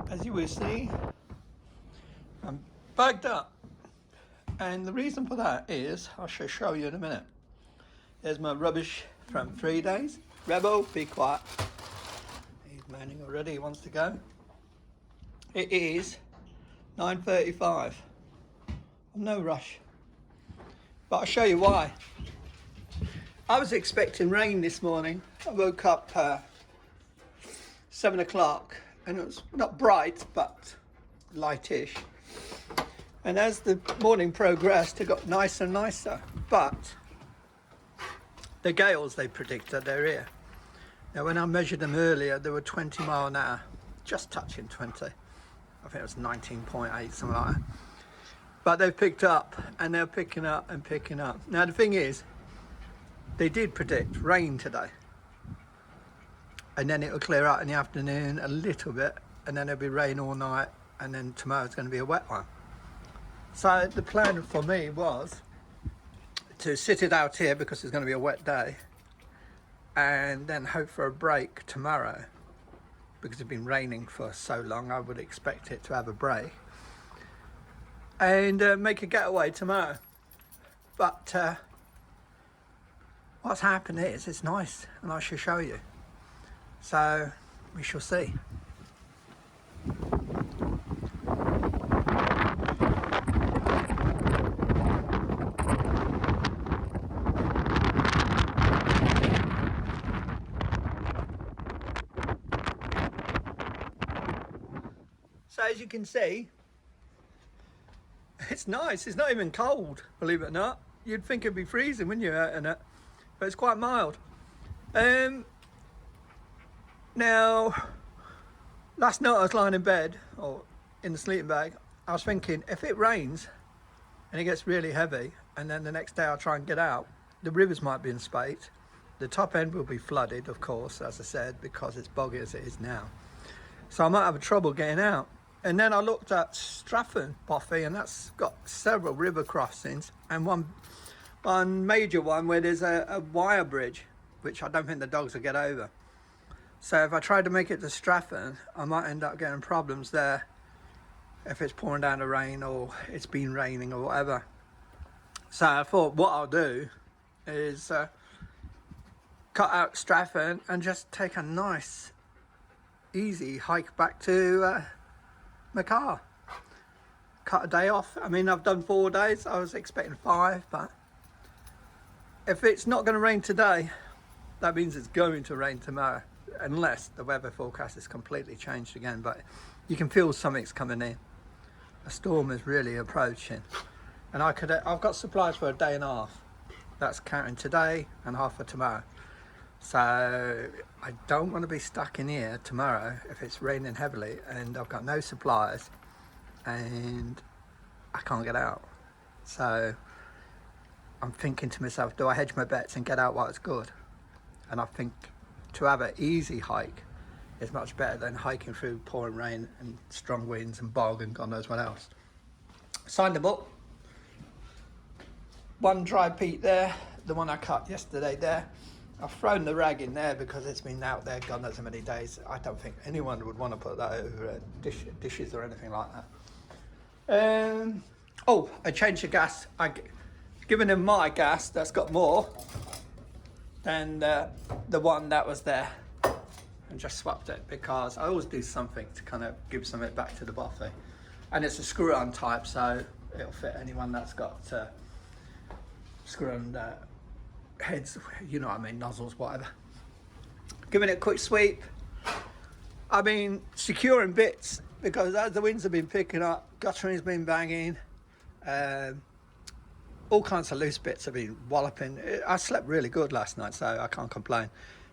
As you will see, I'm bagged up, and the reason for that is, I shall show you in a minute. There's my rubbish from 3 days. Rebel, be quiet. He's moaning already, he wants to go. It is 9:35. I'm no rush, but I'll show you why. I was expecting rain this morning. I woke up 7 o'clock and it was not bright but lightish, and as the morning progressed it got nicer and nicer, but the gales they predicted, they're here. Now when I measured them earlier they were 20 mile an hour, just touching 20. I think it was 19.8, something like that. But they've picked up and they're picking up and picking up. Now the thing is, they did predict rain today, and then it'll clear out in the afternoon a little bit, and then it'll be rain all night, and then tomorrow's going to be a wet one. So the plan for me was to sit it out here because it's going to be a wet day, and then hope for a break tomorrow, because it's been raining for so long. I would expect it to have a break, and make a getaway tomorrow. But what's happened is it's nice, and I shall show you. So we shall see. So as you can see, it's nice. It's not even cold, believe it or not. You'd think it'd be freezing when you're out in it, but it's quite mild. Now, last night I was lying in bed, or in the sleeping bag, I was thinking, if it rains and it gets really heavy, and then the next day I'll try and get out, the rivers might be in spate. The top end will be flooded, of course, as I said, because it's boggy as it is now. So I might have trouble getting out. And then I looked at Strathchailleach Bothy, and that's got several river crossings, and one major one where there's a wire bridge, which I don't think the dogs will get over. So if I try to make it to Strathchailleach, I might end up getting problems there if it's pouring down the rain, or it's been raining or whatever. So I thought what I'll do is cut out Strathchailleach and just take a nice easy hike back to my car. Cut a day off. I mean, I've done 4 days. I was expecting 5, but if it's not going to rain today, that means it's going to rain tomorrow, unless the weather forecast is completely changed again. But you can feel something's coming in. A storm is really approaching, and I've got supplies for a day and a half. That's counting today and half for tomorrow. So I don't want to be stuck in here tomorrow if it's raining heavily and I've got no supplies and I can't get out. So I'm thinking to myself, do I hedge my bets and get out while it's good? And I think to have an easy hike is much better than hiking through pouring rain and strong winds and bog and God knows what else. Signed them up. One dry peat there, the one I cut yesterday there. I've thrown the rag in there because it's been out there God knows how many days. I don't think anyone would want to put that over dishes or anything like that. Oh, I changed the gas. I've given him my gas that's got more than the one that was there, and just swapped it because I always do something to kind of give something back to the Bothy. And it's a screw-on type, so it'll fit anyone that's got screw-on heads, you know what I mean, nozzles, whatever. Giving it a quick sweep. I've been securing bits because as the winds have been picking up, guttering's been banging, all kinds of loose bits have been walloping. I slept really good last night, so I can't complain,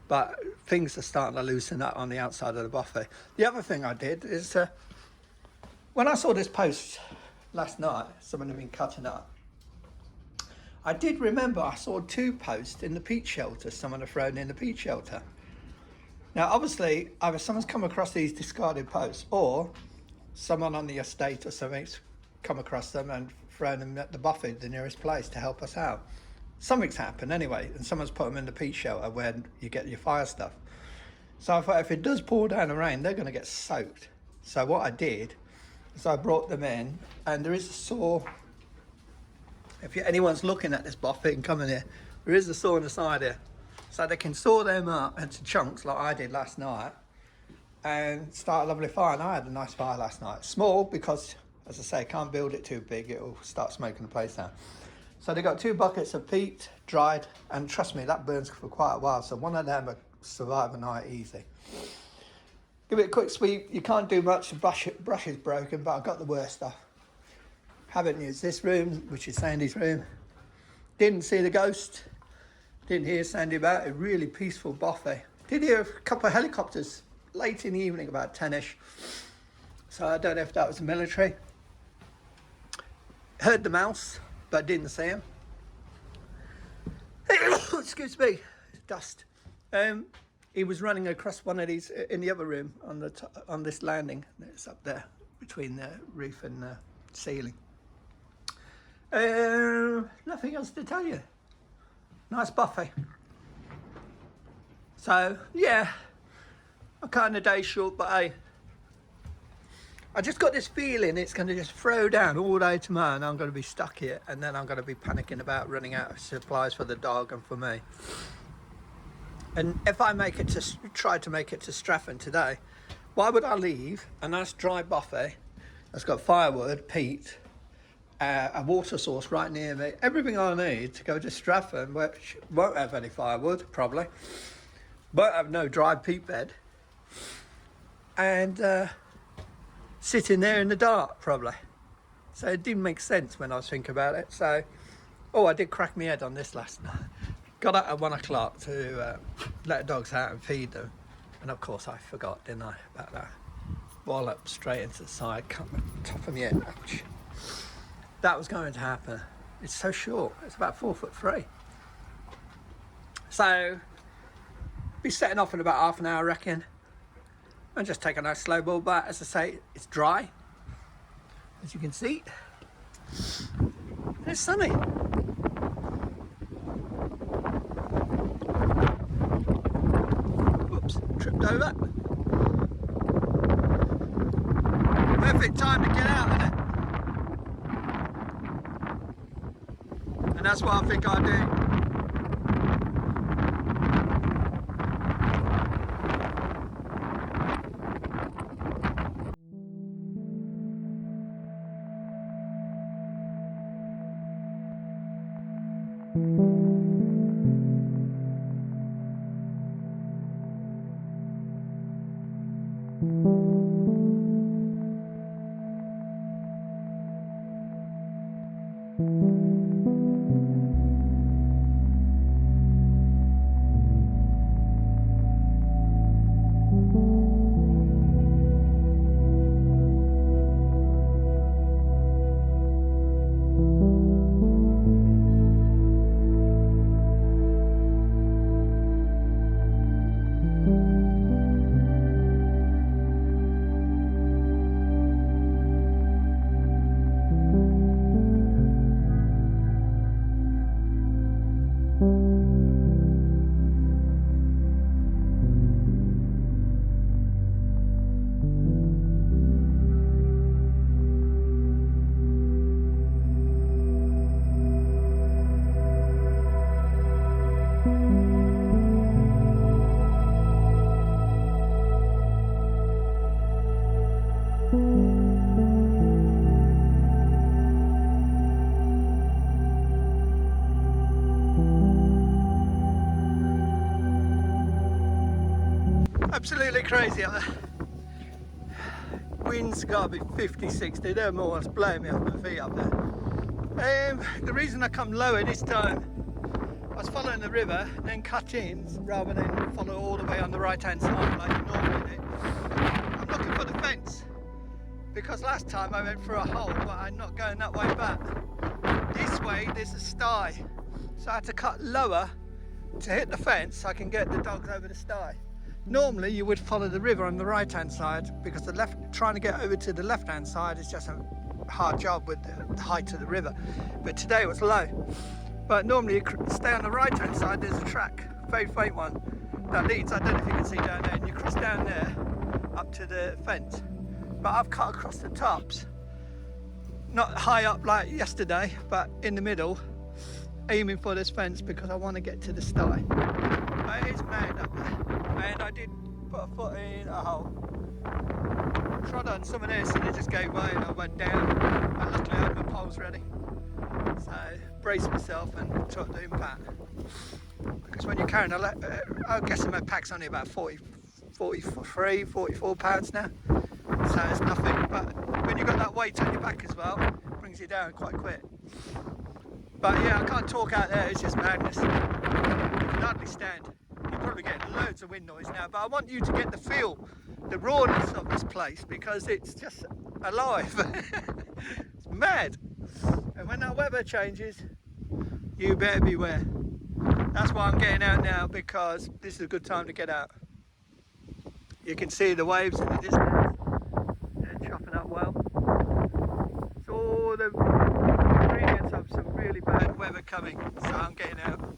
but things are starting to loosen up on the outside of the Bothy. The other thing I did is When I saw this post last night, someone had been cutting up, I did remember I saw 2 posts in the peat shelter, someone had thrown in the peat shelter. Now obviously either someone's come across these discarded posts or someone on the estate or something's come across them and thrown them at the Bothy, the nearest place, to help us out. Something's happened anyway, and someone's put them in the peat shelter where you get your fire stuff. So I thought if it does pour down the rain, they're going to get soaked. So what I did is I brought them in, and there is a saw. If anyone's looking at this Bothy and coming here, there is a saw on the side here. So they can saw them up into chunks like I did last night and start a lovely fire. And I had a nice fire last night. Small because, as I say, I can't build it too big. It'll start smoking the place down. So they got 2 buckets of peat, dried, and trust me, that burns for quite a while. So one of them will survive a night easy. Give it a quick sweep. You can't do much. The brush is broken, but I've got the worst stuff. Haven't used this room, which is Sandy's room. Didn't see the ghost. Didn't hear Sandy about it. Really peaceful Bothy. Did hear a couple of helicopters late in the evening, about 10ish. So I don't know if that was the military. Heard the mouse, but didn't see him. Excuse me, dust. He was running across one of these in the other room on this landing. It's up there between the roof and the ceiling. Nothing else to tell you. Nice Bothy. So yeah, I'm cutting the day short, but hey, I just got this feeling it's going to just throw down all day tomorrow, and I'm going to be stuck here, and then I'm going to be panicking about running out of supplies for the dog and for me. And if I try to make it to Strathchailleach today, why would I leave a nice dry Bothy that's got firewood, peat, a water source right near me, everything I need to go to Strathchailleach, which won't have any firewood probably, won't have no dry peat bed, and sitting there in the dark probably. So it didn't make sense when I was thinking about it. So, I did crack my head on this last night. Got up at 1 o'clock to let the dogs out and feed them, and of course I forgot, didn't I, about that. Wallop straight into the side, cut the top of my head. Ouch. That was going to happen. It's so short. It's about 4'3". So be setting off in about half an hour, I reckon, and just take a nice slow ball bath. As I say, it's dry, as you can see, and it's sunny. Whoops, tripped over. Perfect time to get out, isn't it? And that's what I think I'll do. Absolutely crazy out there. Wind's got to be 50, 60. They're more or less blowing me off my feet up there. The reason I come lower this time, I was following the river, then cut in rather than follow all the way on the right hand side like you normally do. I'm looking for the fence, because last time I went through a hole, but I'm not going that way back. This way there's a sty, so I had to cut lower to hit the fence so I can get the dogs over the sty. Normally you would follow the river on the right hand side, because trying to get over to the left hand side is just a hard job with the height of the river, but today it was low. But normally you stay on the right hand side, there's a track, very faint one, that leads, I don't know if you can see down there, and you cross down there up to the fence. But I've cut across the tops, not high up like yesterday, but in the middle, aiming for this fence because I want to get to the sty. But it is mad up there, and I did put a foot in a hole. Trod on some of this and it just gave way and I went down, and luckily I had my poles ready. So braced myself and took the impact. Because when you're carrying I'm guessing my pack's only about 43, 44 pounds now. So it's nothing, but when you've got that weight on your back as well, it brings you down quite quick. But yeah, I can't talk out there, it's just madness. You can hardly stand. You're probably getting loads of wind noise now, but I want you to get the feel, the rawness of this place, because it's just alive. It's mad. And when that weather changes, you better beware. That's why I'm getting out now, because this is a good time to get out. You can see the waves in the distance. They're chopping up well. It's all the ingredients of some really bad weather coming, so I'm getting out.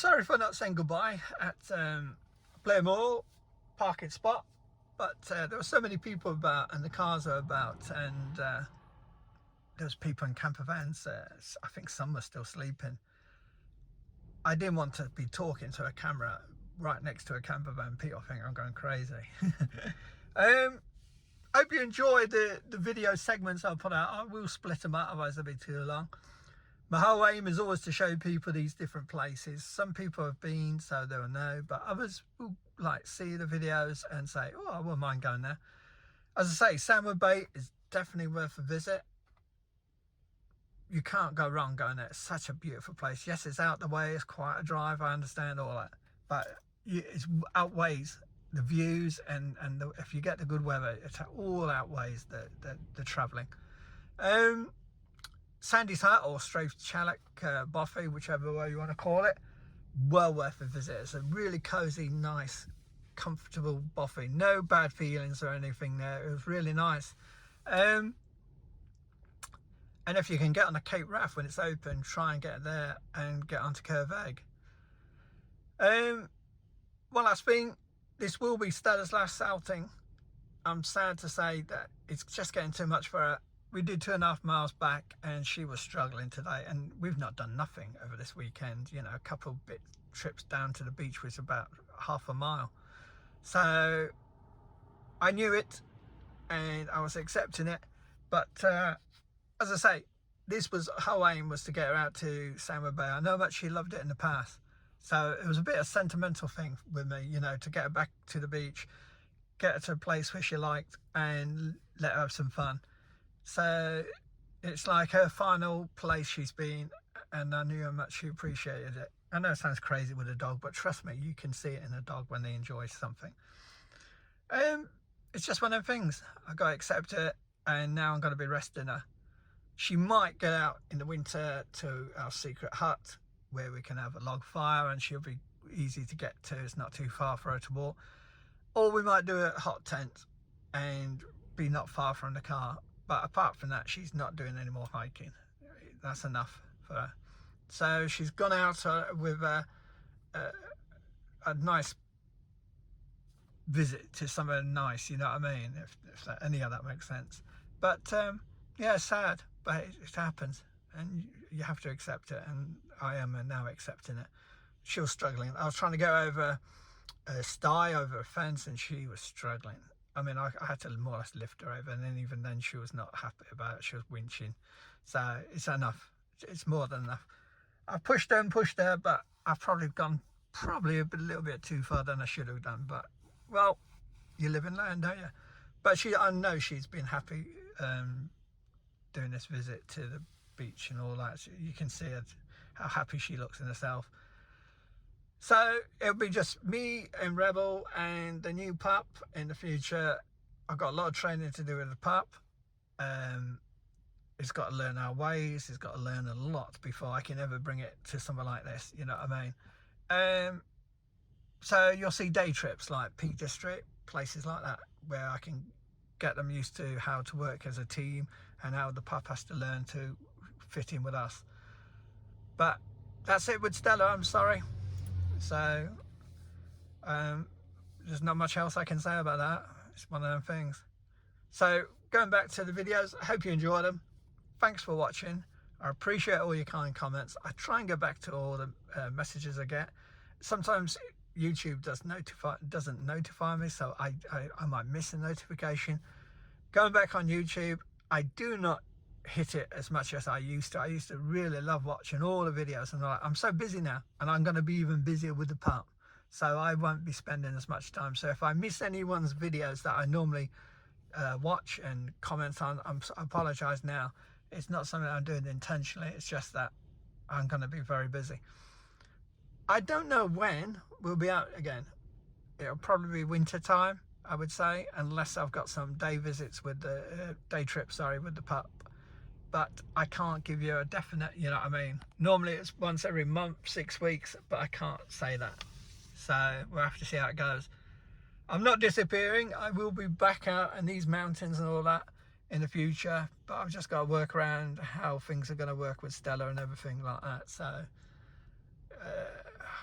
sorry for not saying goodbye at Blairmore parking spot, but there were so many people about and the cars are about, and there was people in camper vans. I think some were still sleeping. I didn't want to be talking to a camera right next to a camper van. People think I'm going crazy. Hope you enjoy the video segments I'll put out. I will split them out, otherwise they'll be too long. My whole aim is always to show people these different places. Some people have been, so they'll know, but others will like see the videos and say, oh, I wouldn't mind going there. As I say, Sandwood Bay is definitely worth a visit. You can't go wrong going there. It's such a beautiful place. Yes, it's out the way, it's quite a drive, I understand all that, but it outweighs the views, and if you get the good weather, it all outweighs the travelling. Sandy's Hut, or Strathchailleach Bothy, whichever way you want to call it, well worth a visit. It's a really cosy, nice, comfortable bothy. No bad feelings or anything there. It was really nice. And if you can get on the Cape Raft when it's open, try and get there and get onto Curve Egg. One last thing, this will be Stella's last outing. I'm sad to say that it's just getting too much for her. We did 2.5 miles back and she was struggling today, and we've not done nothing over this weekend. You know, a couple bit trips down to the beach, which is about half a mile. So I knew it and I was accepting it, but as I say, this was her aim, was to get her out to Sandwood Bay. I know that she loved it in the past, so it was a bit of a sentimental thing with me, you know, to get her back to the beach, get her to a place where she liked, and let her have some fun. So it's like her final place she's been, and I knew how much she appreciated it. I know it sounds crazy with a dog, but trust me, you can see it in a dog when they enjoy something. It's just one of them things. I've got to accept it, and now I'm going to be resting her. She might get out in the winter to our secret hut where we can have a log fire, and she'll be easy to get to. It's not too far for her to walk. Or we might do a hot tent and be not far from the car. But apart from that, she's not doing any more hiking. That's enough for her. So she's gone out with a nice visit to somewhere nice, you know what I mean? If any of that makes sense. But yeah, it's sad, but it happens, and you have to accept it, and I am now accepting it. She was struggling. I was trying to go over a sty, over a fence, and she was struggling. I mean, I had to more or less lift her over, and then even then she was not happy about it. She was winching. So it's enough. It's more than enough. I pushed her, but I've probably gone a little bit too far than I should have done. But, well, you live and learn, don't you? But I know she's been happy doing this visit to the beach and all that. You can see how happy she looks in herself. So it'll be just me and Rebel and the new pup in the future. I've got a lot of training to do with the pup. It's got to learn our ways. It's got to learn a lot before I can ever bring it to somewhere like this. You know what I mean? So you'll see day trips like Peak District, places like that, where I can get them used to how to work as a team and how the pup has to learn to fit in with us. But that's it with Stella, I'm sorry. So there's not much else I can say about that. It's one of them things. So going back to the videos, I hope you enjoyed them. Thanks for watching. I appreciate all your kind comments. I try and go back to all the messages I get. Sometimes YouTube doesn't notify me, so I might miss a notification. Going back on YouTube, I do not hit it as much as I used to. I used to really love watching all the videos, and I'm so busy now, and I'm going to be even busier with the pup, so I won't be spending as much time. So if I miss anyone's videos that I normally watch and comment on, I apologize now. It's not something I'm doing intentionally. It's just that I'm going to be very busy. I don't know when we'll be out again. It'll probably be winter time, I would say, unless I've got some day visits with the day trip, with the pup. But I can't give you a definite, you know what I mean? Normally it's once every month, 6 weeks, but I can't say that. So we'll have to see how it goes. I'm not disappearing. I will be back out in these mountains and all that in the future, but I've just got to work around how things are going to work with Stella and everything like that. So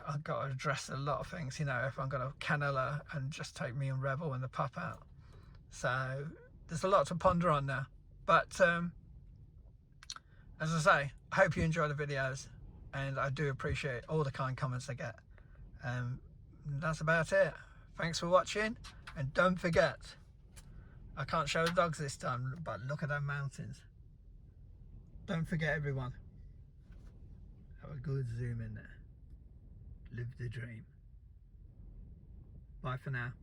I've got to address a lot of things, you know, if I'm going to canola and just take me and Rebel and the pup out. So there's a lot to ponder on now. But as I say, I hope you enjoy the videos, and I do appreciate all the kind comments I get. That's about it. Thanks for watching, and don't forget, I can't show the dogs this time, but look at those mountains. Don't forget, everyone, have a good zoom in there. Live the dream. Bye for now.